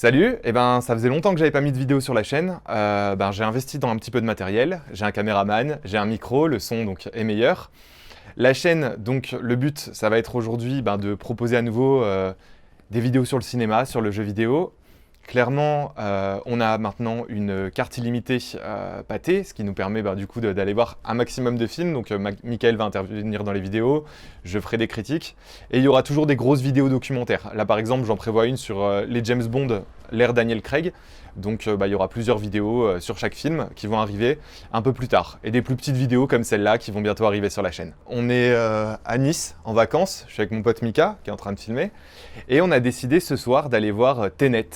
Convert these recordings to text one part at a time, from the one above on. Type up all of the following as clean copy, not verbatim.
Salut, ça faisait longtemps que j'avais pas mis de vidéo sur la chaîne. J'ai investi dans un petit peu de matériel, j'ai un caméraman, j'ai un micro, le son donc est meilleur. La chaîne, donc le but, ça va être aujourd'hui de proposer à nouveau des vidéos sur le cinéma, sur le jeu vidéo. Clairement, on a maintenant une carte illimitée pâtée, ce qui nous permet du coup d'aller voir un maximum de films. Donc Mickaël va intervenir dans les vidéos, je ferai des critiques. Et il y aura toujours des grosses vidéos documentaires. Là par exemple, j'en prévois une sur les James Bond, l'ère Daniel Craig. Donc il y aura plusieurs vidéos sur chaque film qui vont arriver un peu plus tard. Et des plus petites vidéos comme celle-là qui vont bientôt arriver sur la chaîne. On est à Nice en vacances, je suis avec mon pote Mika qui est en train de filmer. Et on a décidé ce soir d'aller voir Tenet.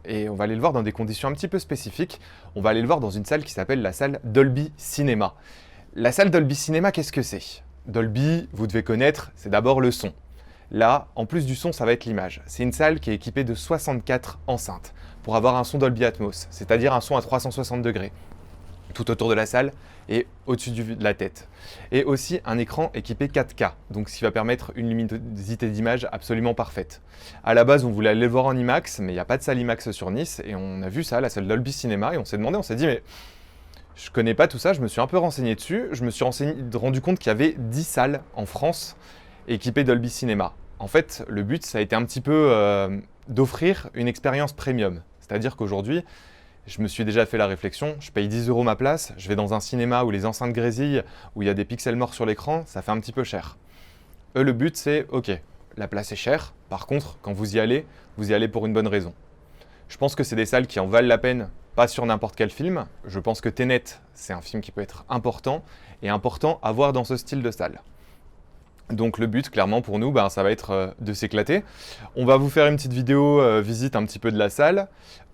Et on va aller le voir dans des conditions un petit peu spécifiques. On va aller le voir dans une salle qui s'appelle la salle Dolby Cinema. La salle Dolby Cinema, qu'est-ce que c'est? Dolby, vous devez connaître, c'est d'abord le son. Là, en plus du son, ça va être l'image. C'est une salle qui est équipée de 64 enceintes pour avoir un son Dolby Atmos, c'est-à-dire un son à 360 degrés, tout autour de la salle et au-dessus de la tête. Et aussi un écran équipé 4K, donc ce qui va permettre une luminosité d'image absolument parfaite. À la base, on voulait aller le voir en IMAX, mais il n'y a pas de salle IMAX sur Nice, et on a vu ça, la salle Dolby Cinema, et on s'est dit, mais je connais pas tout ça, je me suis un peu renseigné dessus, je me suis rendu compte qu'il y avait 10 salles en France équipées Dolby Cinema. En fait, le but, ça a été un petit peu d'offrir une expérience premium, c'est-à-dire qu'aujourd'hui, je me suis déjà fait la réflexion, je paye 10 € ma place, je vais dans un cinéma où les enceintes grésillent, où il y a des pixels morts sur l'écran, ça fait un petit peu cher. Eux, le but c'est, ok, la place est chère, par contre, quand vous y allez pour une bonne raison. Je pense que c'est des salles qui en valent la peine, pas sur n'importe quel film. Je pense que Tenet, c'est un film qui peut être important, et important à voir dans ce style de salle. Donc le but, clairement, pour nous, ça va être de s'éclater. On va vous faire une petite vidéo visite un petit peu de la salle.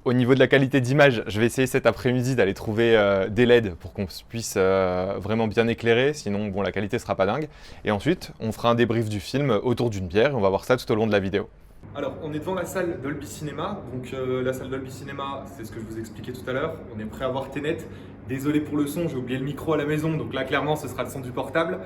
Au niveau de la qualité d'image, je vais essayer cet après-midi d'aller trouver des LED pour qu'on puisse vraiment bien éclairer, sinon la qualité ne sera pas dingue. Et ensuite, on fera un débrief du film autour d'une bière et on va voir ça tout au long de la vidéo. Alors, on est devant la salle Dolby Cinema. Donc la salle Dolby Cinema, c'est ce que je vous expliquais tout à l'heure. On est prêt à voir Tenet. Désolé pour le son, j'ai oublié le micro à la maison, donc là clairement ce sera le son du portable.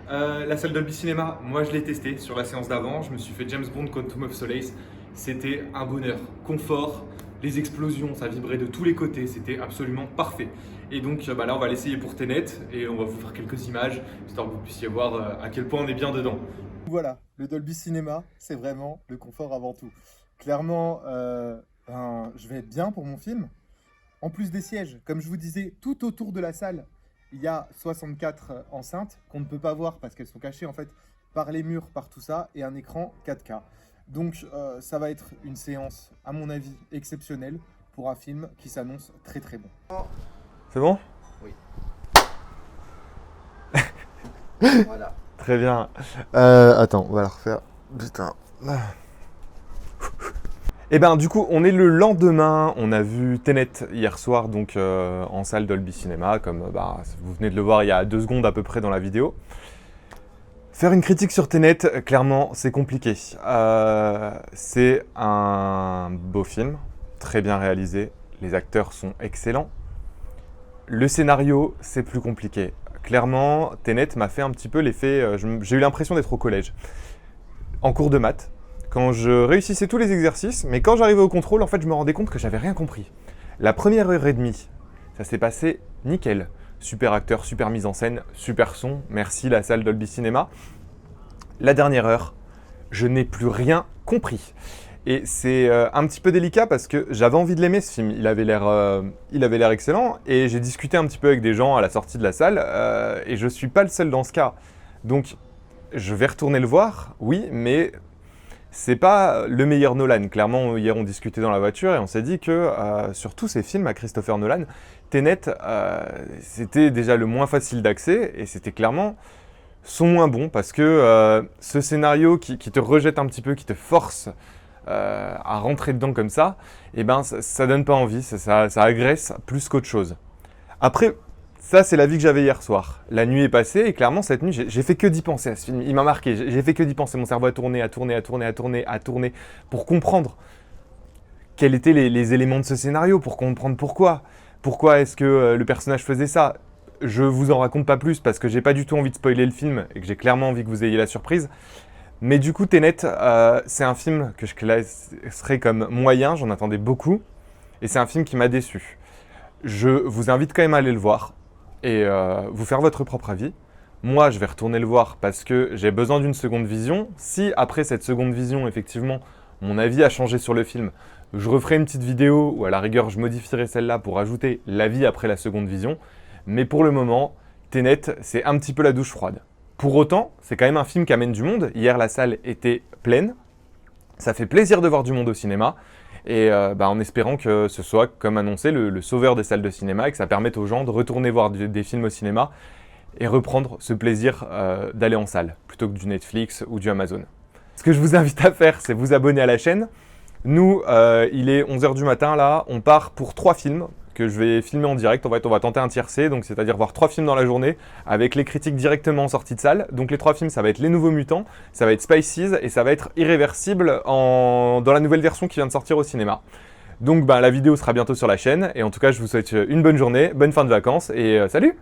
La salle Dolby Cinema, moi je l'ai testé sur la séance d'avant, je me suis fait James Bond Quantum of Solace. C'était un bonheur, confort, les explosions, ça vibrait de tous les côtés, c'était absolument parfait. Et donc là on va l'essayer pour Tenet et on va vous faire quelques images, histoire que vous puissiez voir à quel point on est bien dedans. Voilà, le Dolby Cinema, c'est vraiment le confort avant tout. Clairement, je vais être bien pour mon film. En plus des sièges, comme je vous disais, tout autour de la salle, il y a 64 enceintes qu'on ne peut pas voir parce qu'elles sont cachées en fait par les murs, par tout ça, et un écran 4K. Donc ça va être une séance, à mon avis, exceptionnelle pour un film qui s'annonce très très bon. C'est bon? Oui. Voilà. Très bien. Attends, on va la refaire. Putain. Et du coup, on est le lendemain, on a vu Tenet hier soir, donc en salle Dolby Cinema, comme vous venez de le voir il y a 2 secondes à peu près dans la vidéo. Faire une critique sur Tenet, clairement, c'est compliqué. C'est un beau film, très bien réalisé, les acteurs sont excellents. Le scénario, c'est plus compliqué. Clairement, Tenet m'a fait un petit peu l'effet, j'ai eu l'impression d'être au collège, en cours de maths. Quand je réussissais tous les exercices, mais quand j'arrivais au contrôle, en fait, je me rendais compte que j'avais rien compris. La première heure et demie, ça s'est passé nickel. Super acteur, super mise en scène, super son, merci la salle Dolby Cinema. La dernière heure, je n'ai plus rien compris. Et c'est un petit peu délicat parce que j'avais envie de l'aimer ce film, il avait l'air excellent, et j'ai discuté un petit peu avec des gens à la sortie de la salle, et je ne suis pas le seul dans ce cas. Donc, je vais retourner le voir, oui, mais c'est pas le meilleur Nolan. Clairement, hier on discutait dans la voiture et on s'est dit que sur tous ces films à Christopher Nolan, Tenet, c'était déjà le moins facile d'accès et c'était clairement son moins bon parce que ce scénario qui te rejette un petit peu, qui te force à rentrer dedans comme ça, ça donne pas envie, ça agresse plus qu'autre chose. Après, ça, c'est la vie que j'avais hier soir. La nuit est passée et clairement, cette nuit, j'ai fait que d'y penser à ce film. Il m'a marqué, j'ai fait que d'y penser. Mon cerveau a tourné pour comprendre quels étaient les éléments de ce scénario pour comprendre pourquoi. Pourquoi est-ce que le personnage faisait ça? Je vous en raconte pas plus parce que j'ai pas du tout envie de spoiler le film et que j'ai clairement envie que vous ayez la surprise. Mais du coup, Tenet, c'est un film que je classerais comme moyen, j'en attendais beaucoup. Et c'est un film qui m'a déçu. Je vous invite quand même à aller le voir et vous faire votre propre avis. Moi, je vais retourner le voir parce que j'ai besoin d'une seconde vision. Si après cette seconde vision, effectivement, mon avis a changé sur le film, je referai une petite vidéo ou à la rigueur, je modifierai celle-là pour ajouter l'avis après la seconde vision. Mais pour le moment, Tenet, c'est un petit peu la douche froide. Pour autant, c'est quand même un film qui amène du monde. Hier, la salle était pleine. Ça fait plaisir de voir du monde au cinéma. Et en espérant que ce soit, comme annoncé, le sauveur des salles de cinéma et que ça permette aux gens de retourner voir des films au cinéma et reprendre ce plaisir d'aller en salle, plutôt que du Netflix ou du Amazon. Ce que je vous invite à faire, c'est vous abonner à la chaîne. Nous, il est 11h du matin, là, on part pour 3 films que je vais filmer en direct. On va tenter un tiercé, donc c'est-à-dire voir 3 films dans la journée, avec les critiques directement en sortie de salle. Donc les 3 films, ça va être Les Nouveaux Mutants, ça va être Spices, et ça va être Irréversible dans la nouvelle version qui vient de sortir au cinéma. Donc la vidéo sera bientôt sur la chaîne, et en tout cas, je vous souhaite une bonne journée, bonne fin de vacances, et salut!